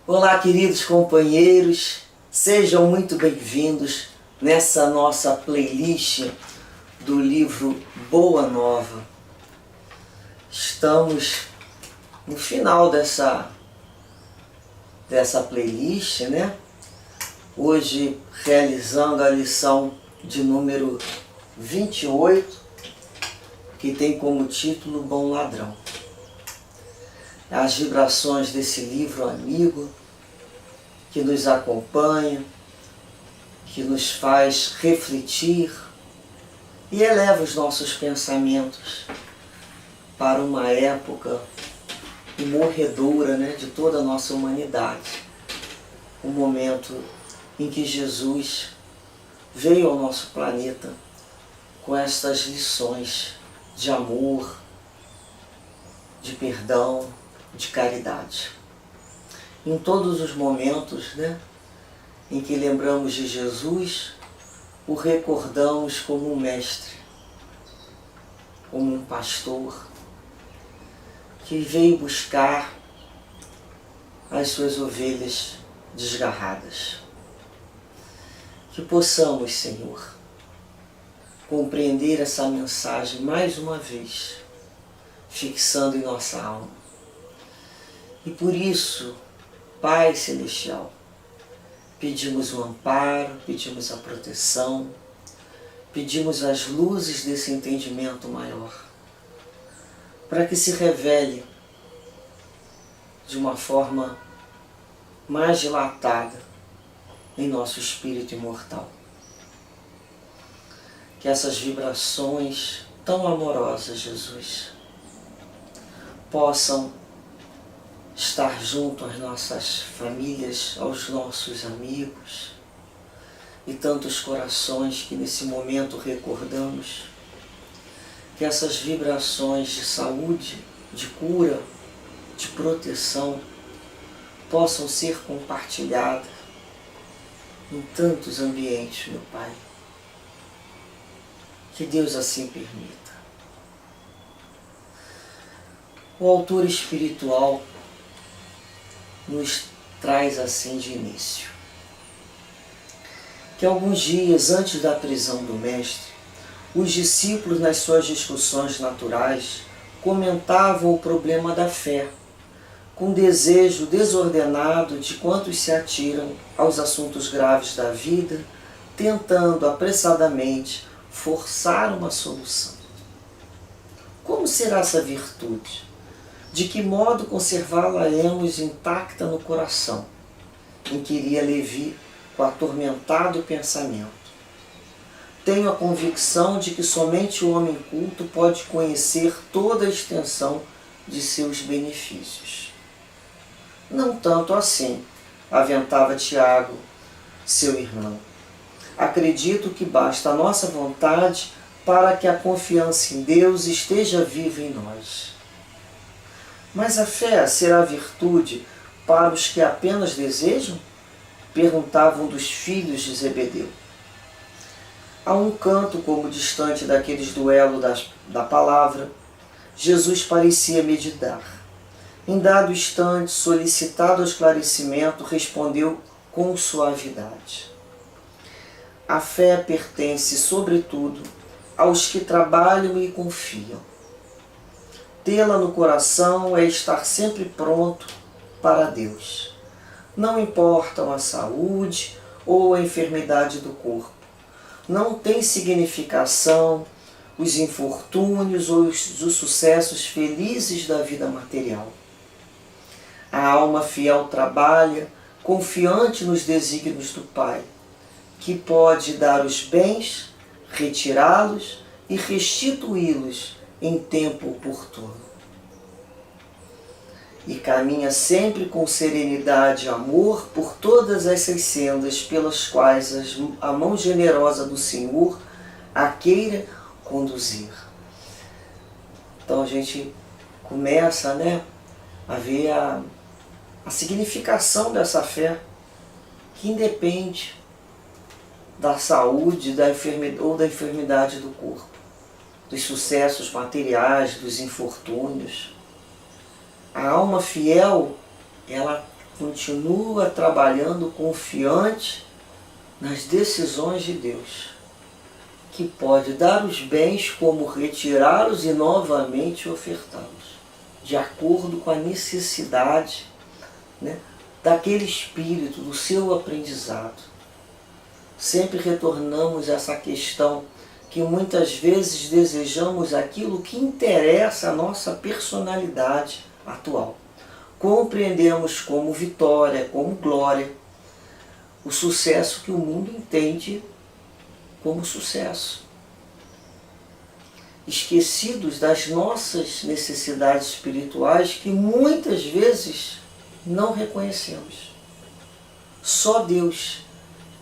Olá, queridos companheiros, sejam muito bem-vindos nessa nossa playlist do livro Boa Nova. Estamos no final dessa playlist, né? Hoje realizando a lição de número 28, que tem como título Bom Ladrão. As vibrações desse livro amigo que nos acompanha, que nos faz refletir e eleva os nossos pensamentos para uma época morredora, né, de toda a nossa humanidade. Um momento em que Jesus veio ao nosso planeta com estas lições de amor, de perdão, de caridade. Em todos os momentos, né, em que lembramos de Jesus, o recordamos como um mestre, como um pastor, que veio buscar as suas ovelhas desgarradas. Que possamos, Senhor, compreender essa mensagem mais uma vez, fixando em nossa alma. E por isso, Pai Celestial, pedimos o amparo, pedimos a proteção, pedimos as luzes desse entendimento maior, para que se revele de uma forma mais dilatada em nosso espírito imortal. Que essas vibrações tão amorosas, Jesus, possam estar junto às nossas famílias, aos nossos amigos e tantos corações que nesse momento recordamos. Que essas vibrações de saúde, de cura, de proteção possam ser compartilhadas em tantos ambientes, meu Pai. Que Deus assim permita. O autor espiritual nos traz assim de início que alguns dias antes da prisão do Mestre, os discípulos nas suas discussões naturais comentavam o problema da fé, com desejo desordenado de quantos se atiram aos assuntos graves da vida, tentando apressadamente forçar uma solução. Como será essa virtude? De que modo conservá-la-emos intacta no coração? Inquiria Levi com atormentado pensamento. Tenho a convicção de que somente o homem culto pode conhecer toda a extensão de seus benefícios. Não tanto assim, aventava Tiago, seu irmão. Acredito que basta a nossa vontade para que a confiança em Deus esteja viva em nós. Mas a fé será virtude para os que apenas desejam? Perguntavam dos filhos de Zebedeu. A um canto como distante daqueles duelos da palavra, Jesus parecia meditar. Em dado instante, solicitado ao esclarecimento, respondeu com suavidade. A fé pertence, sobretudo, aos que trabalham e confiam. Tê-la no coração é estar sempre pronto para Deus. Não importam a saúde ou a enfermidade do corpo. Não tem significação os infortúnios ou os sucessos felizes da vida material. A alma fiel trabalha, confiante nos desígnios do Pai, que pode dar os bens, retirá-los e restituí-los em tempo oportuno. E caminha sempre com serenidade e amor por todas essas sendas pelas quais a mão generosa do Senhor a queira conduzir. Então a gente começa, né, a ver a significação dessa fé, que independe da saúde ou da enfermidade do corpo, dos sucessos materiais, dos infortúnios. A alma fiel, ela continua trabalhando confiante nas decisões de Deus, que pode dar os bens como retirá-los e novamente ofertá-los, de acordo com a necessidade, né, daquele espírito, do seu aprendizado. Sempre retornamos a essa questão que muitas vezes desejamos aquilo que interessa à nossa personalidade atual. Compreendemos como vitória, como glória, o sucesso que o mundo entende como sucesso. Esquecidos das nossas necessidades espirituais que muitas vezes não reconhecemos. Só Deus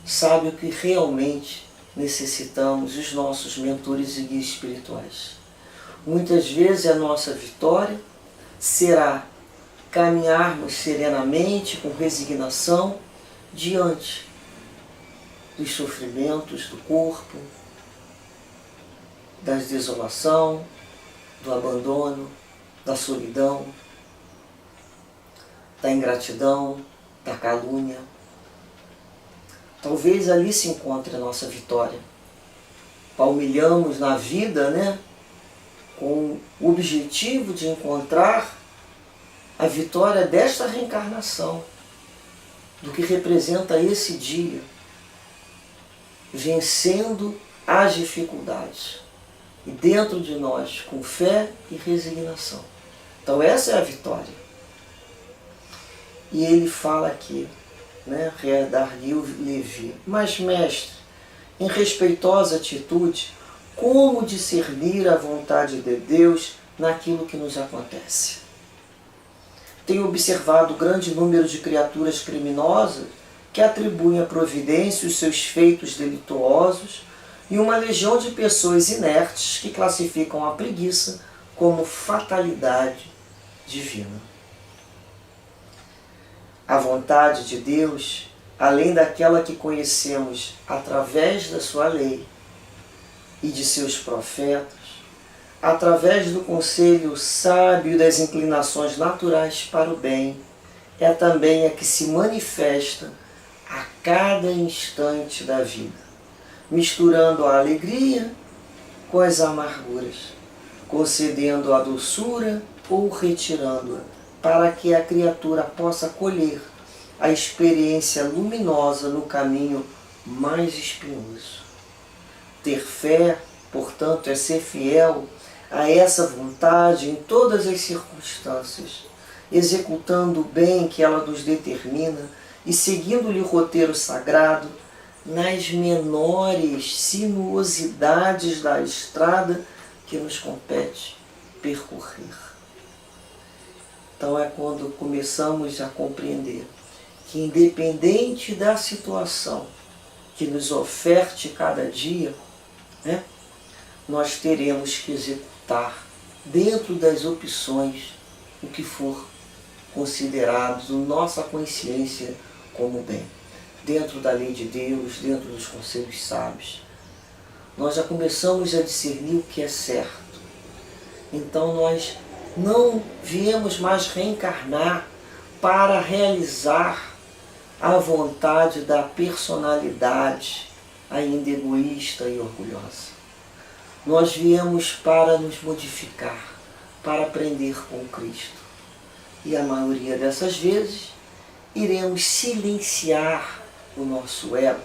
sabe o que realmente necessitamos, os nossos mentores e guias espirituais. Muitas vezes a nossa vitória será caminharmos serenamente, com resignação, diante dos sofrimentos do corpo, da desolação, do abandono, da solidão, da ingratidão, da calúnia. Talvez ali se encontre a nossa vitória. Palmilhamos na vida, né, com o objetivo de encontrar a vitória desta reencarnação, do que representa esse dia, vencendo as dificuldades. E dentro de nós, com fé e resignação. Então essa é a vitória. E ele fala aqui, né, Redar Levi, mas mestre, em respeitosa atitude, como discernir a vontade de Deus naquilo que nos acontece? Tenho observado o grande número de criaturas criminosas que atribuem à providência os seus feitos delituosos e uma legião de pessoas inertes que classificam a preguiça como fatalidade divina. A vontade de Deus, além daquela que conhecemos através da sua lei e de seus profetas, através do conselho sábio das inclinações naturais para o bem, é também a que se manifesta a cada instante da vida, misturando a alegria com as amarguras, concedendo a doçura ou retirando-a, para que a criatura possa colher a experiência luminosa no caminho mais espinhoso. Ter fé, portanto, é ser fiel a essa vontade em todas as circunstâncias, executando o bem que ela nos determina e seguindo-lhe o roteiro sagrado nas menores sinuosidades da estrada que nos compete percorrer. Então é quando começamos a compreender que, independente da situação que nos oferte cada dia, né, nós teremos que executar dentro das opções o que for considerado nossa consciência como bem. Dentro da lei de Deus, dentro dos conselhos sábios, nós já começamos a discernir o que é certo. Então nós não viemos mais reencarnar para realizar a vontade da personalidade ainda egoísta e orgulhosa. Nós viemos para nos modificar, para aprender com Cristo. E a maioria dessas vezes iremos silenciar o nosso ego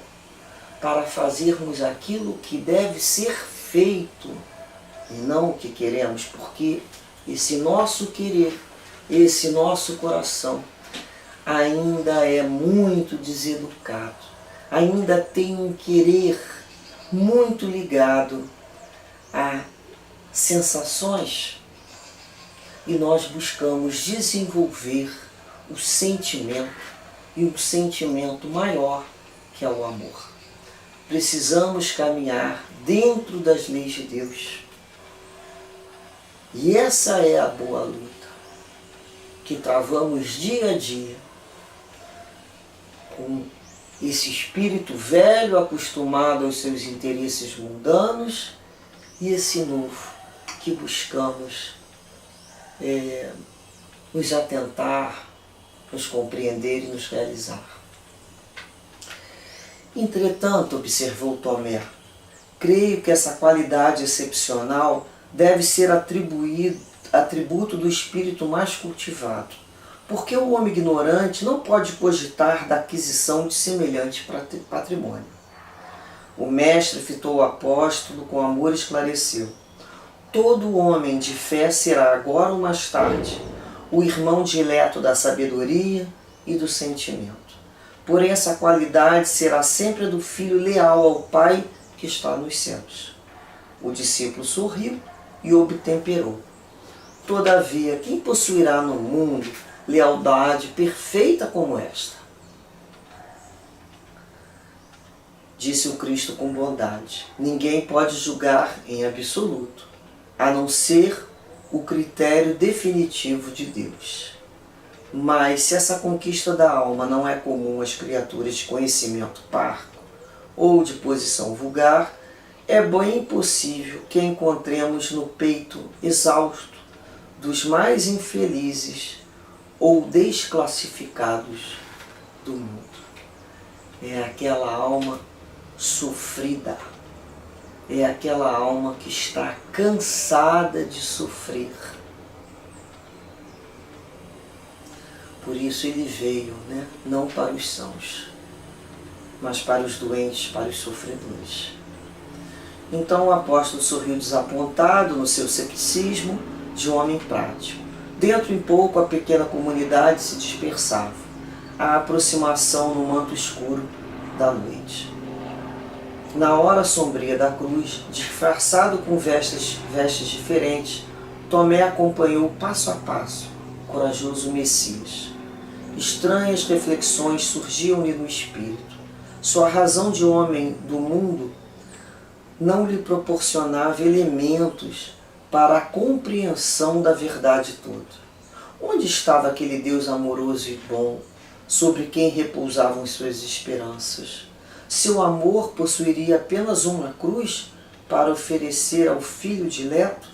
para fazermos aquilo que deve ser feito e não o que queremos, porque esse nosso querer, esse nosso coração ainda é muito deseducado, ainda tem um querer muito ligado a sensações, e nós buscamos desenvolver o sentimento, e um sentimento maior que é o amor. Precisamos caminhar dentro das leis de Deus. E essa é a boa luta que travamos dia a dia com esse espírito velho acostumado aos seus interesses mundanos e esse novo que buscamos nos atentar nos compreender e nos realizar. Entretanto, observou Tomé, creio que essa qualidade excepcional deve ser atributo do espírito mais cultivado, porque o homem ignorante não pode cogitar da aquisição de semelhante patrimônio. O mestre fitou o apóstolo com amor e esclareceu: todo homem de fé será agora ou mais tarde o irmão dileto da sabedoria e do sentimento. Porém, essa qualidade será sempre a do filho leal ao Pai que está nos céus. O discípulo sorriu e obtemperou: todavia, quem possuirá no mundo lealdade perfeita como esta? Disse o Cristo com bondade: ninguém pode julgar em absoluto, a não ser o critério definitivo de Deus. Mas se essa conquista da alma não é comum às criaturas de conhecimento parco ou de posição vulgar, é bem possível que encontremos no peito exausto dos mais infelizes ou desclassificados do mundo. É aquela alma sofrida, é aquela alma que está cansada de sofrer. Por isso ele veio, não para os sãos, mas para os doentes, para os sofredores. Então o apóstolo sorriu desapontado no seu cepticismo de homem prático. Dentro em pouco a pequena comunidade se dispersava, a aproximação no manto escuro da noite. Na hora sombria da cruz, disfarçado com vestes diferentes, Tomé acompanhou passo a passo o corajoso Messias. Estranhas reflexões surgiam-lhe no espírito. Sua razão de homem do mundo não lhe proporcionava elementos para a compreensão da verdade toda. Onde estava aquele Deus amoroso e bom, sobre quem repousavam suas esperanças? Seu amor possuiria apenas uma cruz para oferecer ao filho dileto?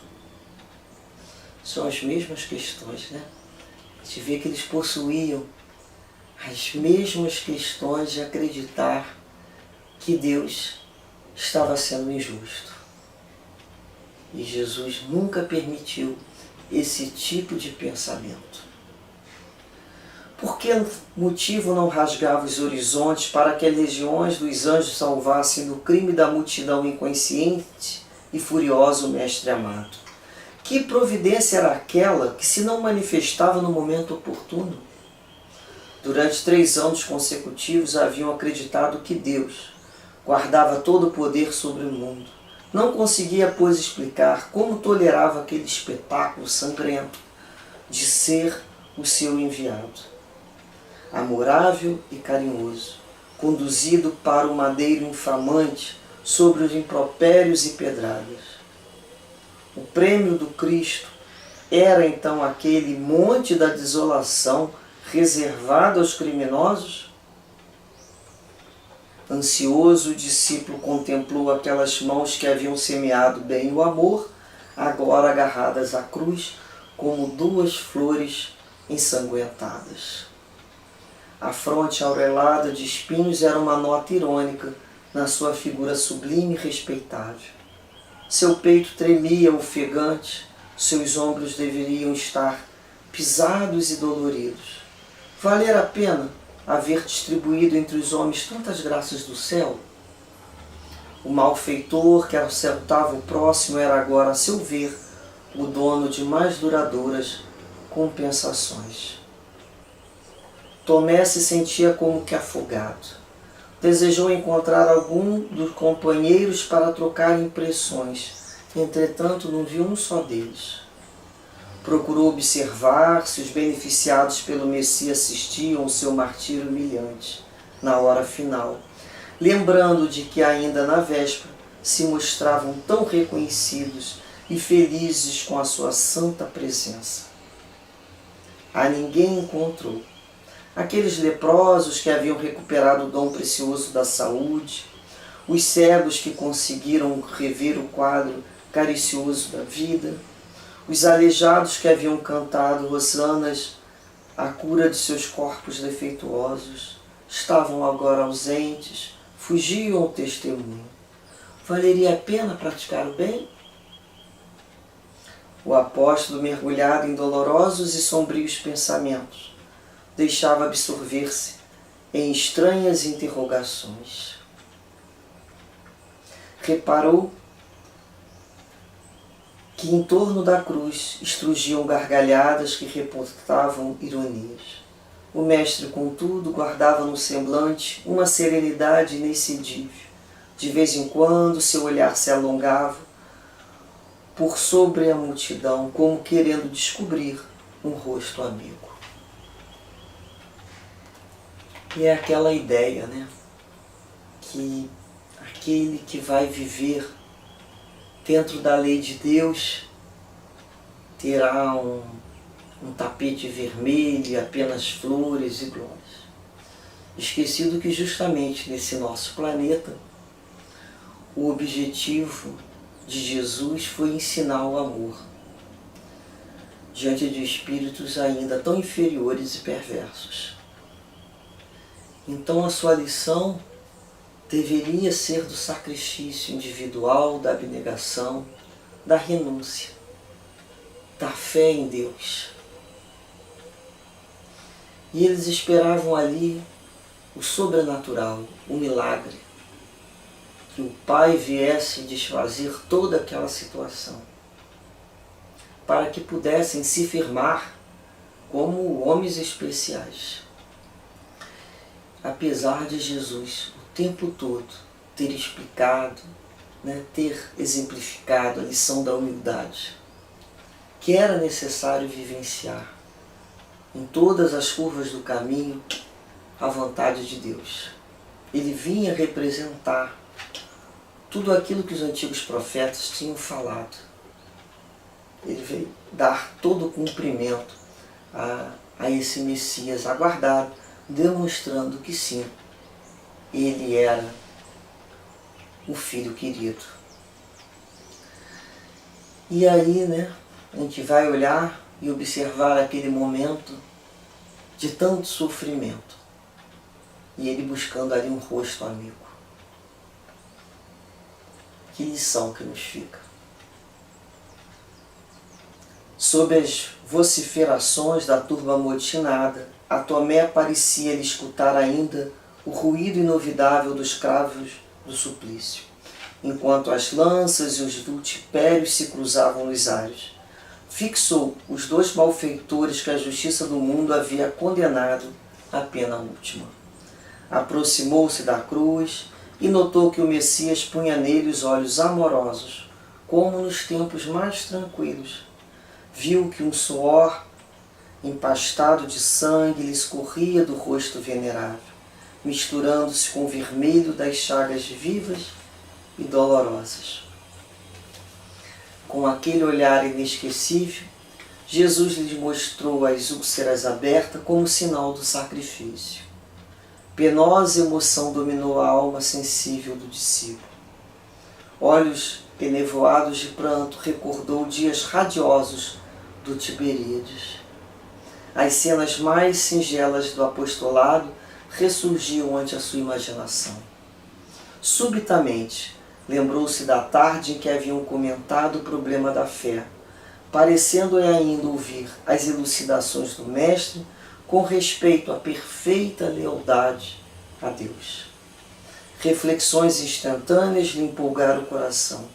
São as mesmas questões, A gente vê que eles possuíam as mesmas questões de acreditar que Deus estava sendo injusto. E Jesus nunca permitiu esse tipo de pensamento. Por que motivo não rasgava os horizontes para que as legiões dos anjos salvassem do crime da multidão inconsciente e furiosa o Mestre amado? Que providência era aquela que se não manifestava no momento oportuno? Durante 3 anos consecutivos haviam acreditado que Deus guardava todo o poder sobre o mundo. Não conseguia, pois, explicar como tolerava aquele espetáculo sangrento de ser o seu enviado. Amorável e carinhoso, conduzido para o madeiro infamante sobre os impropérios e pedradas. O prêmio do Cristo era então aquele monte da desolação reservado aos criminosos? Ansioso, o discípulo contemplou aquelas mãos que haviam semeado bem o amor, agora agarradas à cruz como 2 flores ensanguentadas. A fronte aurelada de espinhos era uma nota irônica na sua figura sublime e respeitável. Seu peito tremia ofegante, seus ombros deveriam estar pisados e doloridos. Valer a pena haver distribuído entre os homens tantas graças do céu? O malfeitor que assaltava o próximo era agora, a seu ver, o dono de mais duradouras compensações. Tomé se sentia como que afogado. Desejou encontrar algum dos companheiros para trocar impressões. Entretanto, não viu um só deles. Procurou observar se os beneficiados pelo Messias assistiam ao seu martírio humilhante, na hora final, lembrando de que ainda na véspera se mostravam tão reconhecidos e felizes com a sua santa presença. A ninguém encontrou. Aqueles leprosos que haviam recuperado o dom precioso da saúde, os cegos que conseguiram rever o quadro caricioso da vida, os aleijados que haviam cantado hosanas a cura de seus corpos defeituosos, estavam agora ausentes, fugiam ao testemunho. Valeria a pena praticar o bem? O apóstolo, mergulhado em dolorosos e sombrios pensamentos, deixava absorver-se em estranhas interrogações. Reparou que em torno da cruz estrugiam gargalhadas que reportavam ironias. O mestre, contudo, guardava no semblante uma serenidade inexcedível. De vez em quando, seu olhar se alongava por sobre a multidão, como querendo descobrir um rosto amigo. E é aquela ideia, né? Que aquele que vai viver dentro da lei de Deus terá um tapete vermelho e apenas flores e glórias. Esquecido que justamente nesse nosso planeta, o objetivo de Jesus foi ensinar o amor diante de espíritos ainda tão inferiores e perversos. Então a sua lição deveria ser do sacrifício individual, da abnegação, da renúncia, da fé em Deus. E eles esperavam ali o sobrenatural, o milagre, que o Pai viesse desfazer toda aquela situação, para que pudessem se firmar como homens especiais. Apesar de Jesus o tempo todo ter explicado, ter exemplificado a lição da humildade, que era necessário vivenciar em todas as curvas do caminho a vontade de Deus. Ele vinha representar tudo aquilo que os antigos profetas tinham falado. Ele veio dar todo o cumprimento a esse Messias aguardado, demonstrando que sim, ele era o Filho querido. E aí, a gente vai olhar e observar aquele momento de tanto sofrimento, e ele buscando ali um rosto amigo. Que lição que nos fica. Sob as vociferações da turba amotinada, a Tomé parecia-lhe escutar ainda o ruído inovidável dos cravos do suplício, enquanto as lanças e os vitupérios se cruzavam nos ares. Fixou os 2 malfeitores que a justiça do mundo havia condenado à pena última. Aproximou-se da cruz e notou que o Messias punha nele os olhos amorosos, como nos tempos mais tranquilos. Viu que um suor empastado de sangue lhe escorria do rosto venerável, misturando-se com o vermelho das chagas vivas e dolorosas. Com aquele olhar inesquecível, Jesus lhe mostrou as úlceras abertas como sinal do sacrifício. Penosa emoção dominou a alma sensível do discípulo. Olhos enevoados de pranto, recordou dias radiosos do Tiberíades. As cenas mais singelas do apostolado ressurgiam ante a sua imaginação. Subitamente, lembrou-se da tarde em que haviam comentado o problema da fé, parecendo-lhe ainda ouvir as elucidações do Mestre com respeito à perfeita lealdade a Deus. Reflexões instantâneas lhe empolgaram o coração.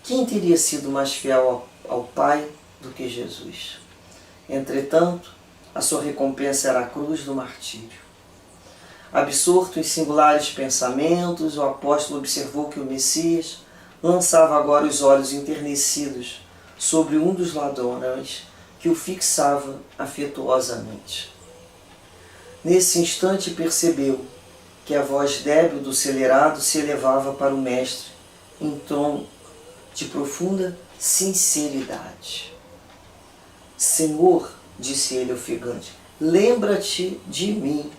Quem teria sido mais fiel ao Pai do que Jesus? Entretanto, a sua recompensa era a cruz do martírio. Absorto em singulares pensamentos, o apóstolo observou que o Messias lançava agora os olhos enternecidos sobre um dos ladrões que o fixava afetuosamente. Nesse instante percebeu que a voz débil do celerado se elevava para o Mestre em tom de profunda sinceridade. Senhor, disse ele ofegante, lembra-te de mim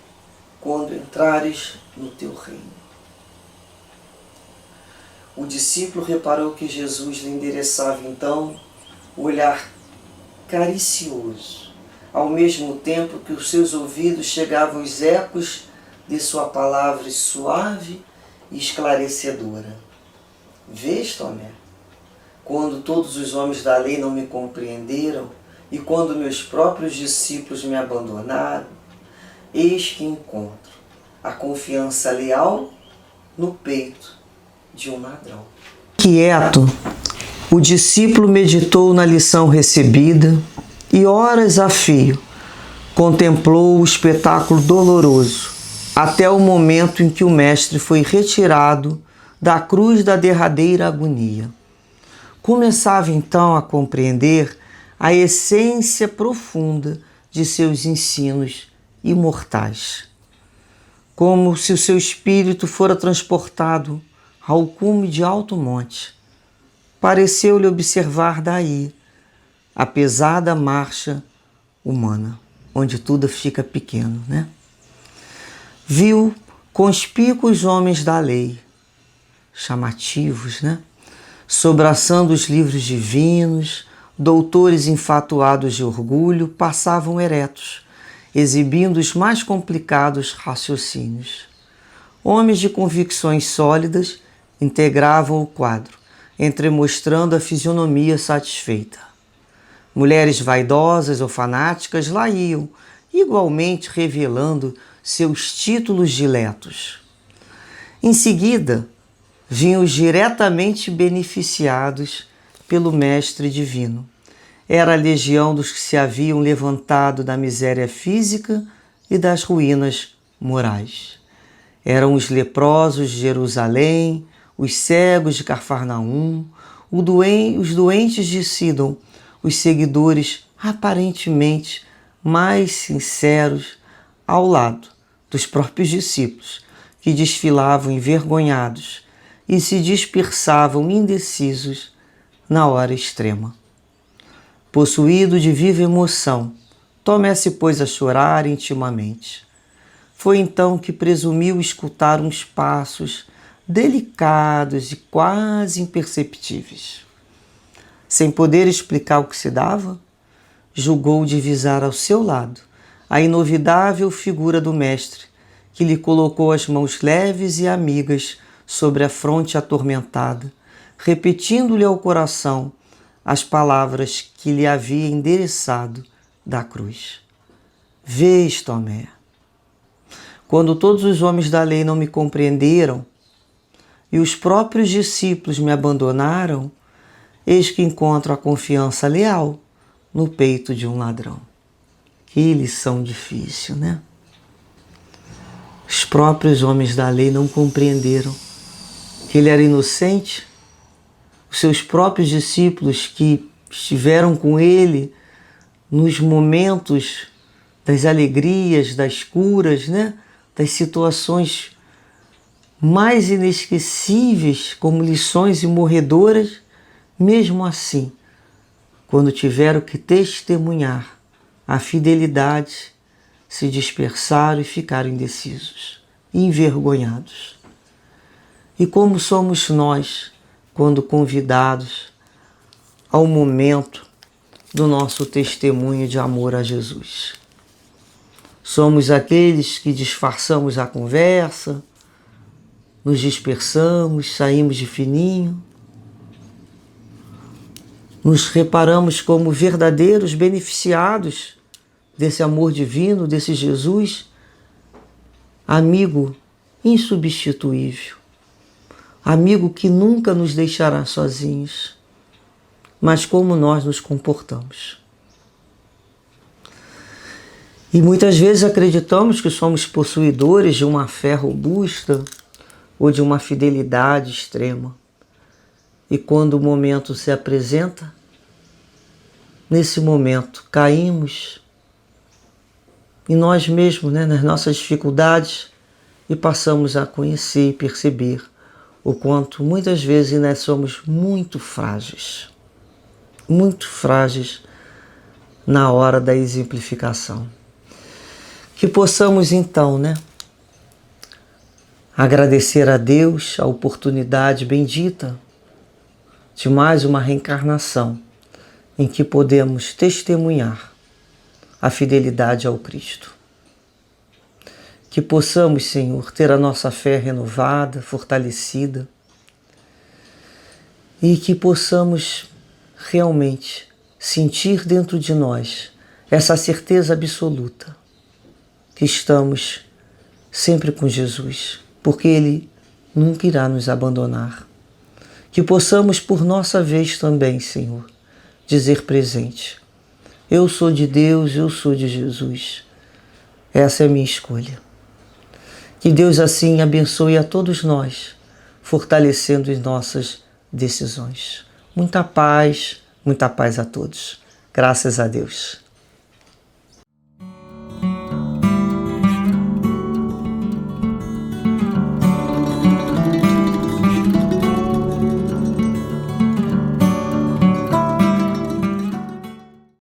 quando entrares no teu reino. O discípulo reparou que Jesus lhe endereçava então o olhar caricioso, ao mesmo tempo que os seus ouvidos chegavam os ecos de sua palavra suave e esclarecedora. Vês, Tomé, quando todos os homens da lei não me compreenderam e quando meus próprios discípulos me abandonaram, eis que encontro a confiança leal no peito de um ladrão. Quieto, o discípulo meditou na lição recebida e, horas a fio, contemplou o espetáculo doloroso até o momento em que o mestre foi retirado da cruz da derradeira agonia. Começava então a compreender a essência profunda de seus ensinos imortais, como se o seu espírito fora transportado ao cume de alto monte. Pareceu-lhe observar daí a pesada marcha humana, onde tudo fica pequeno, né? Viu conspícuos homens da lei, chamativos, né? Sobraçando os livros divinos, doutores enfatuados de orgulho passavam eretos, exibindo os mais complicados raciocínios. Homens de convicções sólidas integravam o quadro, entremostrando a fisionomia satisfeita. Mulheres vaidosas ou fanáticas lá iam, igualmente revelando seus títulos diletos. Em seguida, vinham os diretamente beneficiados pelo Mestre Divino. Era a legião dos que se haviam levantado da miséria física e das ruínas morais. Eram os leprosos de Jerusalém, os cegos de Cafarnaum, os doentes de Sidom, os seguidores aparentemente mais sinceros, ao lado dos próprios discípulos, que desfilavam envergonhados e se dispersavam indecisos na hora extrema. Possuído de viva emoção, Tomé se pôs a chorar intimamente. Foi então que presumiu escutar uns passos delicados e quase imperceptíveis. Sem poder explicar o que se dava, julgou divisar ao seu lado a inovidável figura do mestre, que lhe colocou as mãos leves e amigas sobre a fronte atormentada, repetindo-lhe ao coração as palavras que lhe havia endereçado da cruz. Vês, Tomé, quando todos os homens da lei não me compreenderam e os próprios discípulos me abandonaram, eis que encontro a confiança leal no peito de um ladrão. Que lição difícil, né? Os próprios homens da lei não compreenderam que ele era inocente. Os seus próprios discípulos que estiveram com ele nos momentos das alegrias, das curas, né? Das situações mais inesquecíveis, como lições imorredoras, mesmo assim, quando tiveram que testemunhar a fidelidade, se dispersaram e ficaram indecisos, envergonhados. E como somos nós, quando convidados ao momento do nosso testemunho de amor a Jesus? Somos aqueles que disfarçamos a conversa, nos dispersamos, saímos de fininho, nos reparamos como verdadeiros beneficiados desse amor divino, desse Jesus, amigo insubstituível, amigo que nunca nos deixará sozinhos, mas como nós nos comportamos. E muitas vezes acreditamos que somos possuidores de uma fé robusta ou de uma fidelidade extrema. E quando o momento se apresenta, nesse momento caímos em nós mesmos, né, nas nossas dificuldades, e passamos a conhecer e perceber o quanto muitas vezes nós somos muito frágeis na hora da exemplificação. Que possamos então, né, agradecer a Deus a oportunidade bendita de mais uma reencarnação em que podemos testemunhar a fidelidade ao Cristo. Que possamos, Senhor, ter a nossa fé renovada, fortalecida, e que possamos realmente sentir dentro de nós essa certeza absoluta que estamos sempre com Jesus, porque Ele nunca irá nos abandonar. Que possamos, por nossa vez também, Senhor, dizer presente: eu sou de Deus, eu sou de Jesus. Essa é a minha escolha. Que Deus assim abençoe a todos nós, fortalecendo as nossas decisões. Muita paz a todos. Graças a Deus.